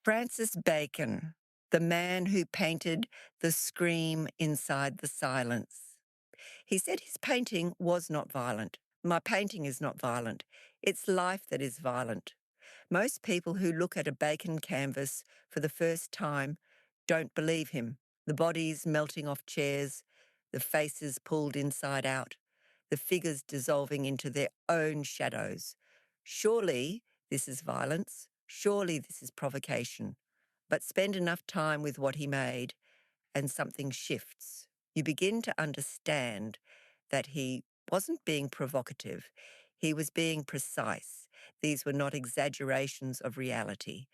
Francis Bacon, the man who painted the scream inside the silence. He said his painting was not violent. My painting is not violent. It's life that is violent. Most people who look at a Bacon canvas for the first time don't believe him. The bodies melting off chairs, the faces pulled inside out, the figures dissolving into their own shadows. Surely this is violence. Surely this is provocation. But spend enough time with what he made and something shifts. You begin to understand that he wasn't being provocative. He was being precise. These were not exaggerations of reality.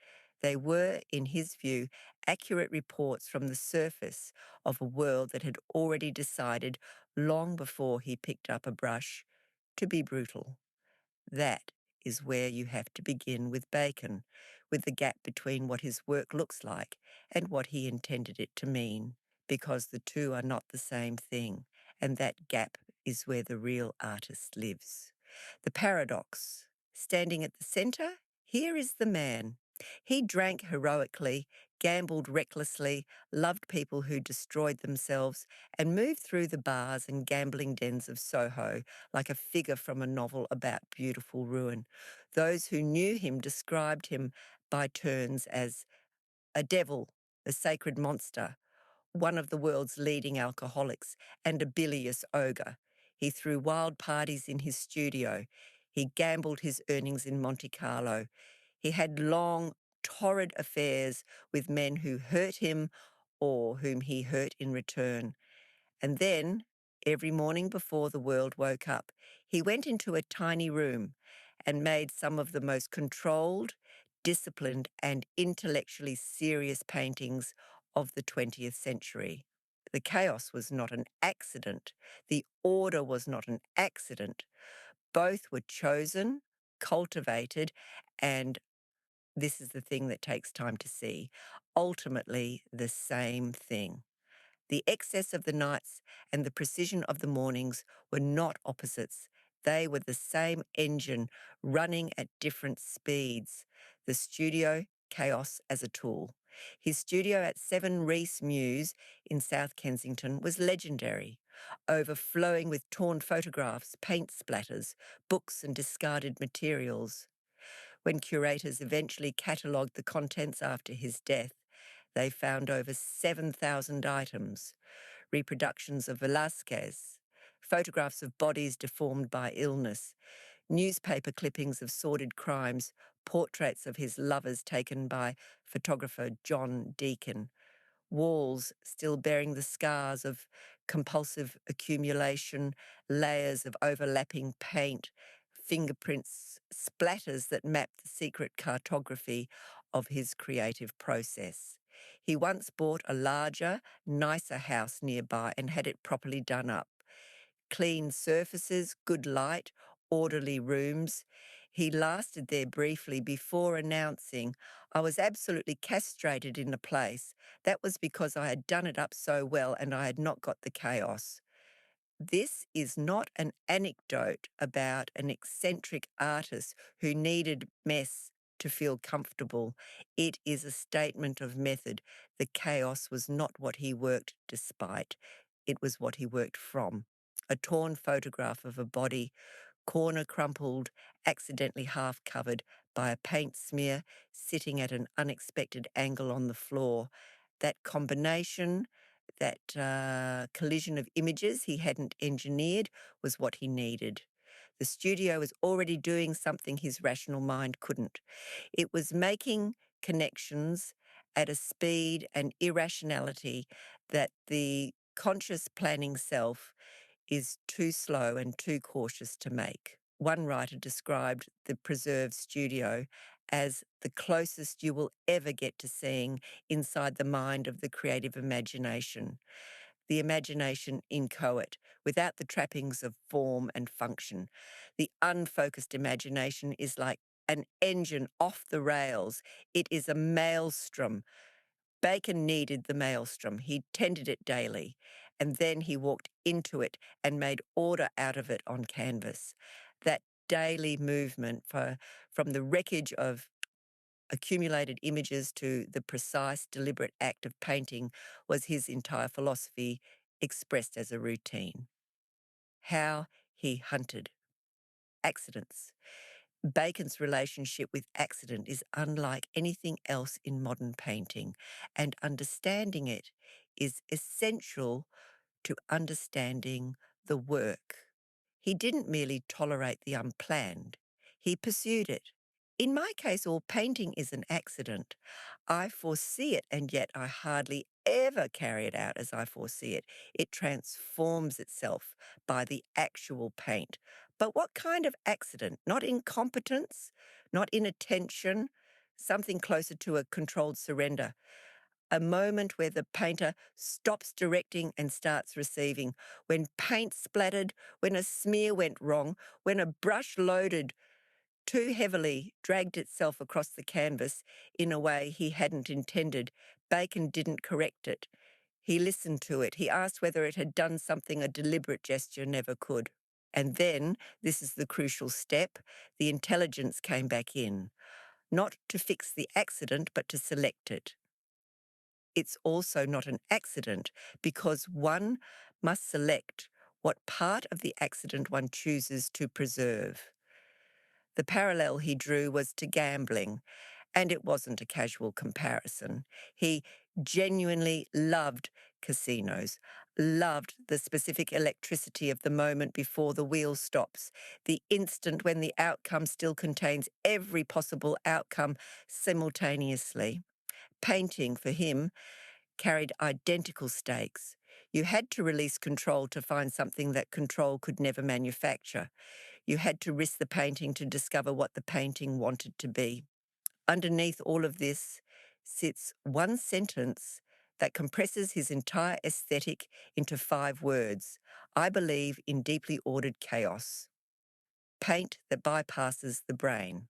They were, in his view, accurate reports from the surface of a world that had already decided, long before he picked up a brush, to be brutal. That is where you have to begin with Bacon, with the gap between what his work looks like and what he intended it to mean, because the two are not the same thing, and that gap is where the real artist lives. The paradox. Standing at the centre, here is the man. He drank heroically, gambled recklessly, loved people who destroyed themselves, and moved through the bars and gambling dens of Soho like a figure from a novel about beautiful ruin. Those who knew him described him by turns as a devil, a sacred monster, one of the world's leading alcoholics, and a bilious ogre. He threw wild parties in his studio. He gambled his earnings in Monte Carlo. He had long, torrid affairs with men who hurt him or whom he hurt in return. And then, every morning before the world woke up, he went into a tiny room and made some of the most controlled, disciplined, and intellectually serious paintings of the 20th century. The chaos was not an accident. The order was not an accident. Both were chosen, cultivated, and this is the thing that takes time to see, ultimately the same thing. The excess of the nights and the precision of the mornings were not opposites. They were the same engine running at different speeds. The studio, chaos as a tool. His studio at 7 Rees Mews in South Kensington was legendary, overflowing with torn photographs, paint splatters, books and discarded materials. When curators eventually catalogued the contents after his death, they found over 7,000 items, reproductions of Velázquez, photographs of bodies deformed by illness, newspaper clippings of sordid crimes, portraits of his lovers taken by photographer John Deacon, walls still bearing the scars of compulsive accumulation, layers of overlapping paint, fingerprints, splatters that map the secret cartography of his creative process. He once bought a larger, nicer house nearby and had it properly done up. Clean surfaces, good light, orderly rooms. He lasted there briefly before announcing, "I was absolutely castrated in the place. That was because I had done it up so well and I had not got the chaos." This is not an anecdote about an eccentric artist who needed mess to feel comfortable. It is a statement of method. The chaos was not what he worked despite. It was what he worked from. A torn photograph of a body, corner crumpled, accidentally half covered by a paint smear, sitting at an unexpected angle on the floor. That combination, that collision of images he hadn't engineered was what he needed. The studio was already doing something his rational mind couldn't. It was making connections at a speed and irrationality that the conscious planning self is too slow and too cautious to make. One writer described the preserved studio as the closest you will ever get to seeing inside the mind of the creative imagination, the imagination inchoate, without the trappings of form and function. The unfocused imagination is like an engine off the rails. It is a maelstrom. Bacon needed the maelstrom. He tended it daily, and then he walked into it and made order out of it on canvas. That daily movement from the wreckage of accumulated images to the precise, deliberate act of painting was his entire philosophy expressed as a routine. How he hunted accidents. Bacon's relationship with accident is unlike anything else in modern painting, and understanding it is essential to understanding the work. He didn't merely tolerate the unplanned, he pursued it. In my case, all painting is an accident. I foresee it, and yet I hardly ever carry it out as I foresee it. It transforms itself by the actual paint. But what kind of accident? Not incompetence, not inattention, something closer to a controlled surrender. A moment where the painter stops directing and starts receiving, when paint splattered, when a smear went wrong, when a brush loaded too heavily dragged itself across the canvas in a way he hadn't intended. Bacon didn't correct it. He listened to it. He asked whether it had done something a deliberate gesture never could. And then, this is the crucial step, the intelligence came back in, not to fix the accident, but to select it. It's also not an accident because one must select what part of the accident one chooses to preserve. The parallel he drew was to gambling, and it wasn't a casual comparison. He genuinely loved casinos, loved the specific electricity of the moment before the wheel stops, the instant when the outcome still contains every possible outcome simultaneously. Painting, for him, carried identical stakes. You had to release control to find something that control could never manufacture. You had to risk the painting to discover what the painting wanted to be. Underneath all of this sits one sentence that compresses his entire aesthetic into 5 words. I believe in deeply ordered chaos. Paint that bypasses the brain.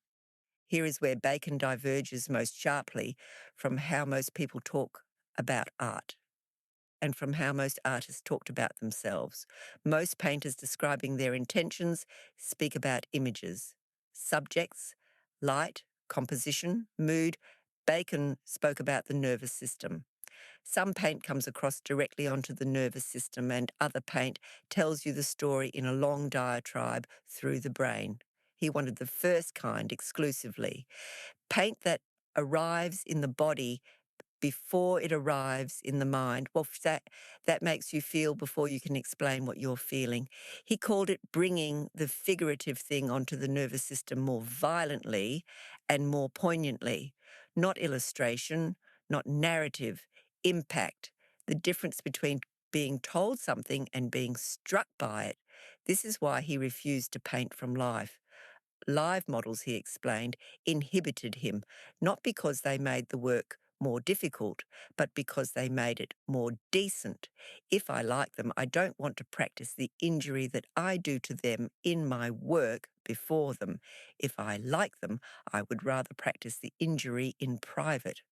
Here is where Bacon diverges most sharply from how most people talk about art and from how most artists talked about themselves. Most painters describing their intentions speak about images, subjects, light, composition, mood. Bacon spoke about the nervous system. Some paint comes across directly onto the nervous system, and other paint tells you the story in a long diatribe through the brain. He wanted the first kind exclusively. Paint that arrives in the body before it arrives in the mind. Well, that makes you feel before you can explain what you're feeling. He called it bringing the figurative thing onto the nervous system more violently and more poignantly. Not illustration, not narrative, impact. The difference between being told something and being struck by it. This is why he refused to paint from life. Live models, he explained, inhibited him, not because they made the work more difficult, but because they made it more decent. If I like them, I don't want to practice the injury that I do to them in my work before them. If I like them, I would rather practice the injury in private.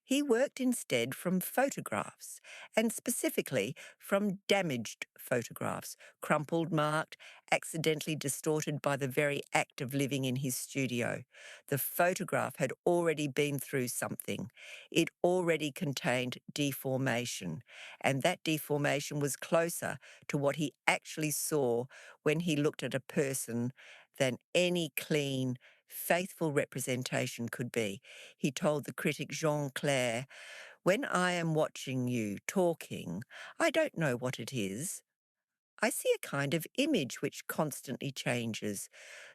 He worked instead from photographs, and specifically from damaged photographs, crumpled, marked, accidentally distorted by the very act of living in his studio. The photograph had already been through something. It already contained deformation, and that deformation was closer to what he actually saw when he looked at a person than any clean, faithful representation could be. He told the critic Jean Clair, "When I am watching you talking, I don't know what it is. I see a kind of image which constantly changes.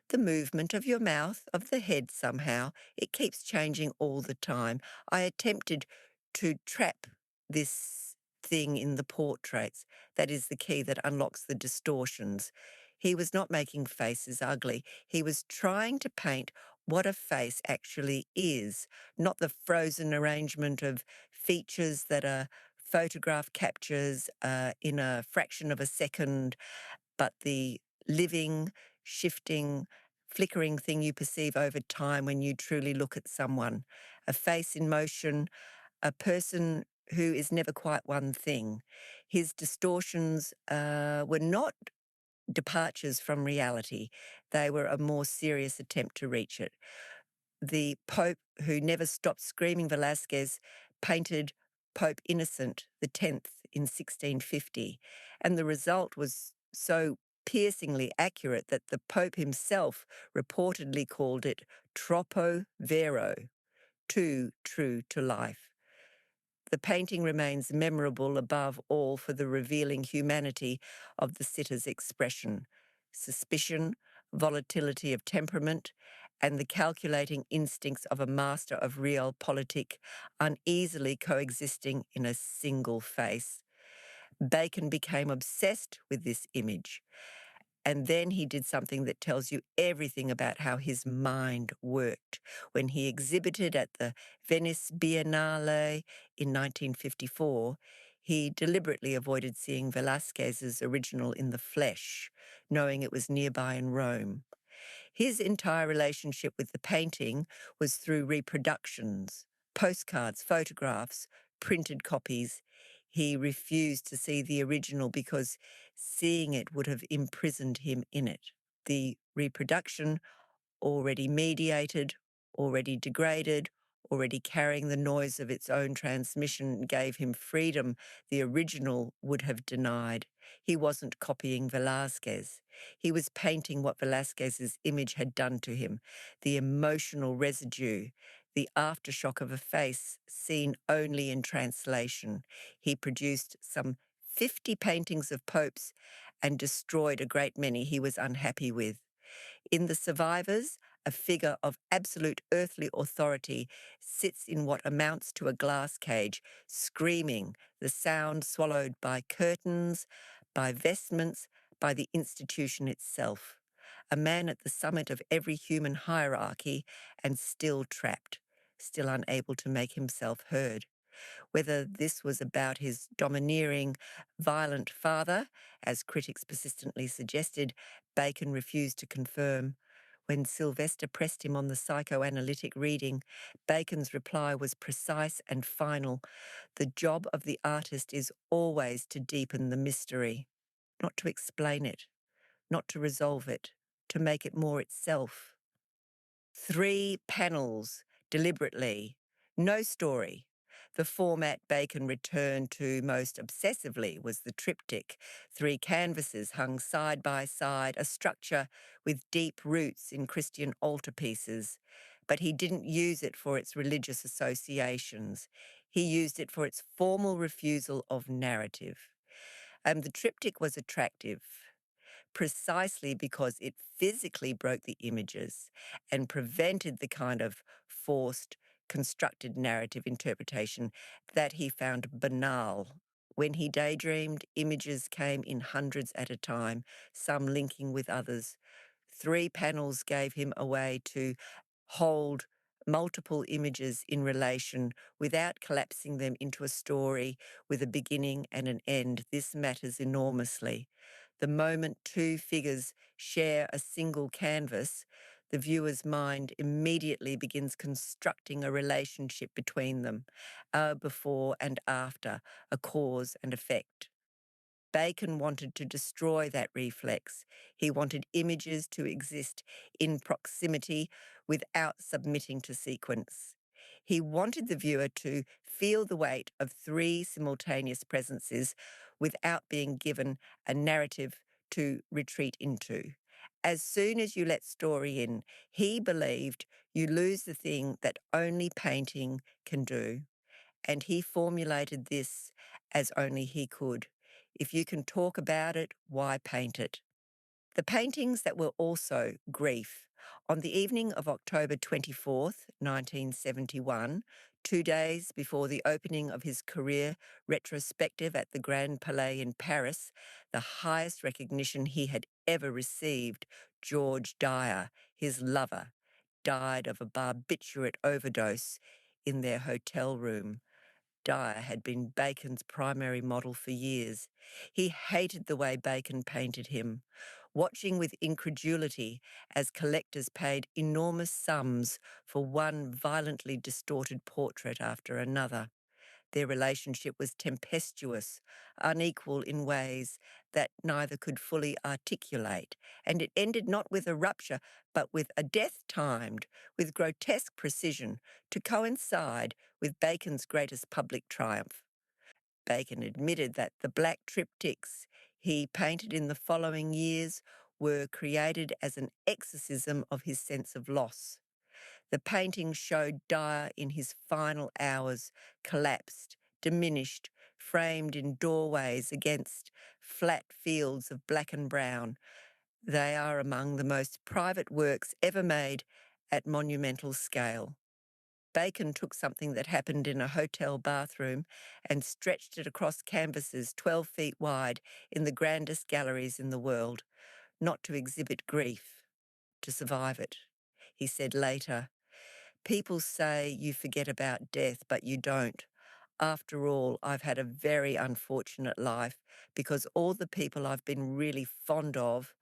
The movement of your mouth, of the head somehow, it keeps changing all the time. I attempted to trap this thing in the portraits. That is the key that unlocks the distortions." He was not making faces ugly. He was trying to paint what a face actually is, not the frozen arrangement of features that a photograph captures in a fraction of a second, but the living, shifting, flickering thing you perceive over time when you truly look at someone. A face in motion, a person who is never quite one thing. His distortions were not departures from reality. They were a more serious attempt to reach it. The Pope who never stopped screaming Velázquez painted Pope Innocent X in 1650, and the result was so piercingly accurate that the Pope himself reportedly called it troppo vero, too true to life. The painting remains memorable above all for the revealing humanity of the sitter's expression, suspicion, volatility of temperament, and the calculating instincts of a master of realpolitik uneasily coexisting in a single face. Bacon became obsessed with this image. And then he did something that tells you everything about how his mind worked. When he exhibited at the Venice Biennale in 1954, he deliberately avoided seeing Velázquez's original in the flesh, knowing it was nearby in Rome. His entire relationship with the painting was through reproductions, postcards, photographs, printed copies. He refused to see the original because seeing it would have imprisoned him in it. The reproduction, already mediated, already degraded, already carrying the noise of its own transmission, gave him freedom the original would have denied. He wasn't copying Velázquez. He was painting what Velázquez's image had done to him, the emotional residue, the aftershock of a face seen only in translation. He produced some 50 paintings of popes and destroyed a great many he was unhappy with. In The Survivors, a figure of absolute earthly authority sits in what amounts to a glass cage, screaming, the sound swallowed by curtains, by vestments, by the institution itself. A man at the summit of every human hierarchy and still trapped, still unable to make himself heard. Whether this was about his domineering, violent father, as critics persistently suggested, Bacon refused to confirm. When Sylvester pressed him on the psychoanalytic reading, Bacon's reply was precise and final. The job of the artist is always to deepen the mystery, not to explain it, not to resolve it, to make it more itself. 3 panels, deliberately. No story. The format Bacon returned to most obsessively was the triptych, 3 canvases hung side by side, a structure with deep roots in Christian altarpieces. But he didn't use it for its religious associations. He used it for its formal refusal of narrative. The triptych was attractive precisely because it physically broke the images and prevented the kind of forced, constructed narrative interpretation that he found banal. When he daydreamed, images came in hundreds at a time, some linking with others. 3 panels gave him a way to hold multiple images in relation without collapsing them into a story with a beginning and an end. This matters enormously. The moment 2 figures share a single canvas, the viewer's mind immediately begins constructing a relationship between them, a before and after, a cause and effect. Bacon wanted to destroy that reflex. He wanted images to exist in proximity without submitting to sequence. He wanted the viewer to feel the weight of 3 simultaneous presences without being given a narrative to retreat into. As soon as you let story in, he believed you lose the thing that only painting can do. And he formulated this as only he could. If you can talk about it, why paint it? The paintings that were also grief. On the evening of October 24th, 1971, 2 days before the opening of his career retrospective at the Grand Palais in Paris, the highest recognition he had ever received, George Dyer, his lover, died of a barbiturate overdose in their hotel room. Dyer had been Bacon's primary model for years. He hated the way Bacon painted him, watching with incredulity as collectors paid enormous sums for one violently distorted portrait after another. Their relationship was tempestuous, unequal in ways that neither could fully articulate, and it ended not with a rupture, but with a death timed with grotesque precision to coincide with Bacon's greatest public triumph. Bacon admitted that the black triptychs he painted in the following years were created as an exorcism of his sense of loss. The painting showed Dyer in his final hours, collapsed, diminished, framed in doorways against flat fields of black and brown. They are among the most private works ever made at monumental scale. Bacon took something that happened in a hotel bathroom and stretched it across canvases 12 feet wide in the grandest galleries in the world, not to exhibit grief, to survive it. He said later, "People say you forget about death, but you don't. After all, I've had a very unfortunate life because all the people I've been really fond of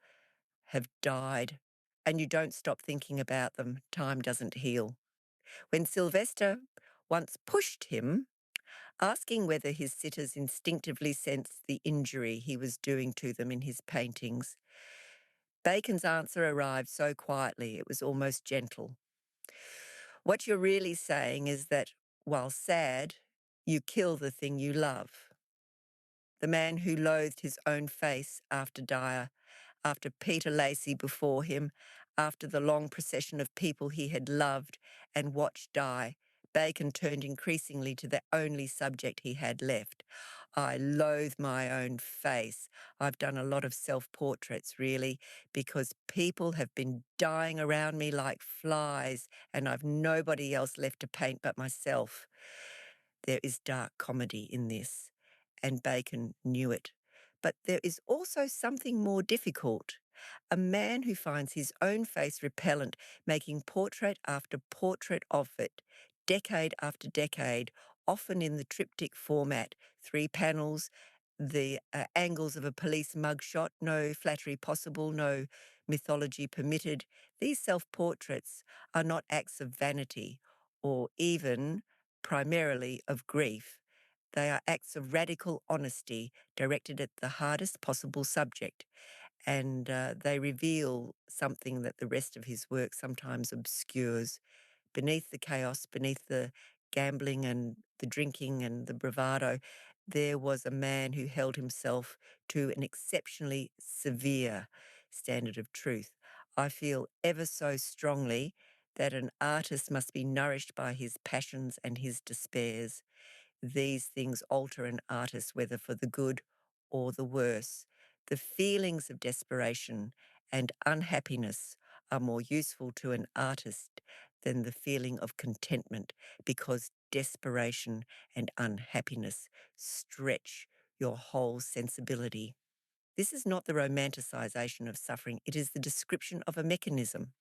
have died, and you don't stop thinking about them. Time doesn't heal." When Sylvester once pushed him, asking whether his sitters instinctively sensed the injury he was doing to them in his paintings, Bacon's answer arrived so quietly it was almost gentle. "What you're really saying is that, while sad, you kill the thing you love." The man who loathed his own face after Dyer, after Peter Lacey before him, after the long procession of people he had loved and watched die, Bacon turned increasingly to the only subject he had left. "I loathe my own face. I've done a lot of self-portraits, really, because people have been dying around me like flies, and I've nobody else left to paint but myself." There is dark comedy in this, and Bacon knew it. But there is also something more difficult. A man who finds his own face repellent, making portrait after portrait of it, decade after decade, often in the triptych format, 3 panels, the angles of a police mugshot, no flattery possible, no mythology permitted. These self-portraits are not acts of vanity or even primarily of grief. They are acts of radical honesty directed at the hardest possible subject, and they reveal something that the rest of his work sometimes obscures. Beneath the chaos, beneath the gambling and the drinking and the bravado, there was a man who held himself to an exceptionally severe standard of truth. I feel ever so strongly that an artist must be nourished by his passions and his despairs. These things alter an artist, whether for the good or the worse. The feelings of desperation and unhappiness are more useful to an artist than the feeling of contentment, because desperation and unhappiness stretch your whole sensibility. This is not the romanticization of suffering, it is the description of a mechanism.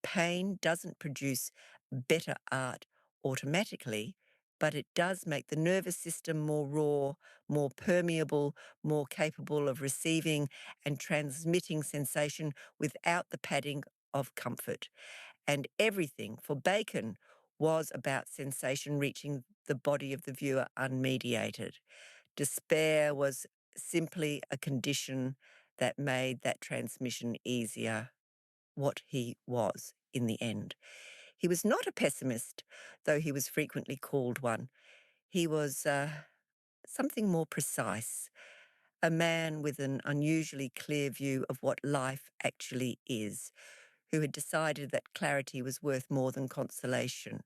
Pain doesn't produce better art automatically, but it does make the nervous system more raw, more permeable, more capable of receiving and transmitting sensation without the padding of comfort. And everything for Bacon was about sensation reaching the body of the viewer unmediated. Despair was simply a condition that made that transmission easier, what he was in the end. He was not a pessimist, though he was frequently called one. He was something more precise, a man with an unusually clear view of what life actually is, who had decided that clarity was worth more than consolation.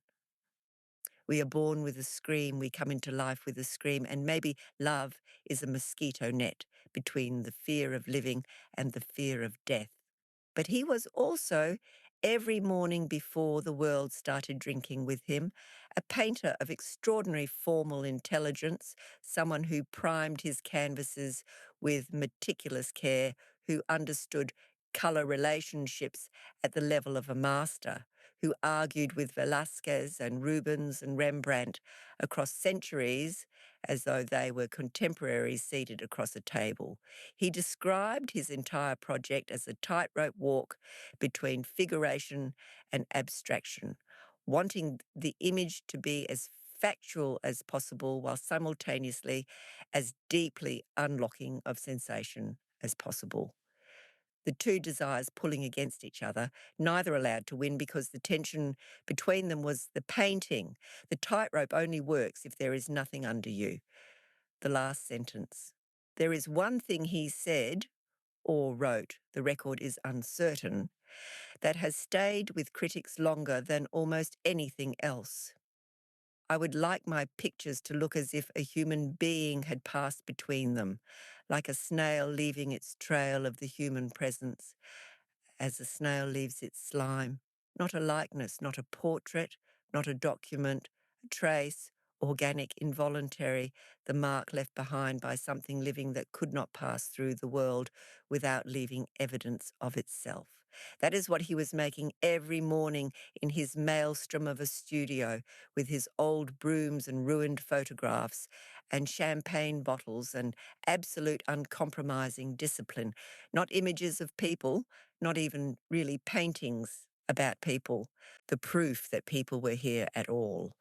We are born with a scream, we come into life with a scream, and maybe love is a mosquito net between the fear of living and the fear of death. But he was also, every morning before the world started drinking with him, a painter of extraordinary formal intelligence, someone who primed his canvases with meticulous care, who understood colour relationships at the level of a master, who argued with Velázquez and Rubens and Rembrandt across centuries as though they were contemporaries seated across a table. He described his entire project as a tightrope walk between figuration and abstraction, wanting the image to be as factual as possible while simultaneously as deeply unlocking of sensation as possible. The two desires pulling against each other, neither allowed to win because the tension between them was the painting. The tightrope only works if there is nothing under you. The last sentence. There is one thing he said or wrote, the record is uncertain, that has stayed with critics longer than almost anything else. I would like my pictures to look as if a human being had passed between them, like a snail leaving its trail of the human presence, as a snail leaves its slime. Not a likeness, not a portrait, not a document, a trace, organic, involuntary, the mark left behind by something living that could not pass through the world without leaving evidence of itself. That is what he was making every morning in his maelstrom of a studio, with his old brooms and ruined photographs and champagne bottles and absolute uncompromising discipline. Not images of people, not even really paintings about people, the proof that people were here at all.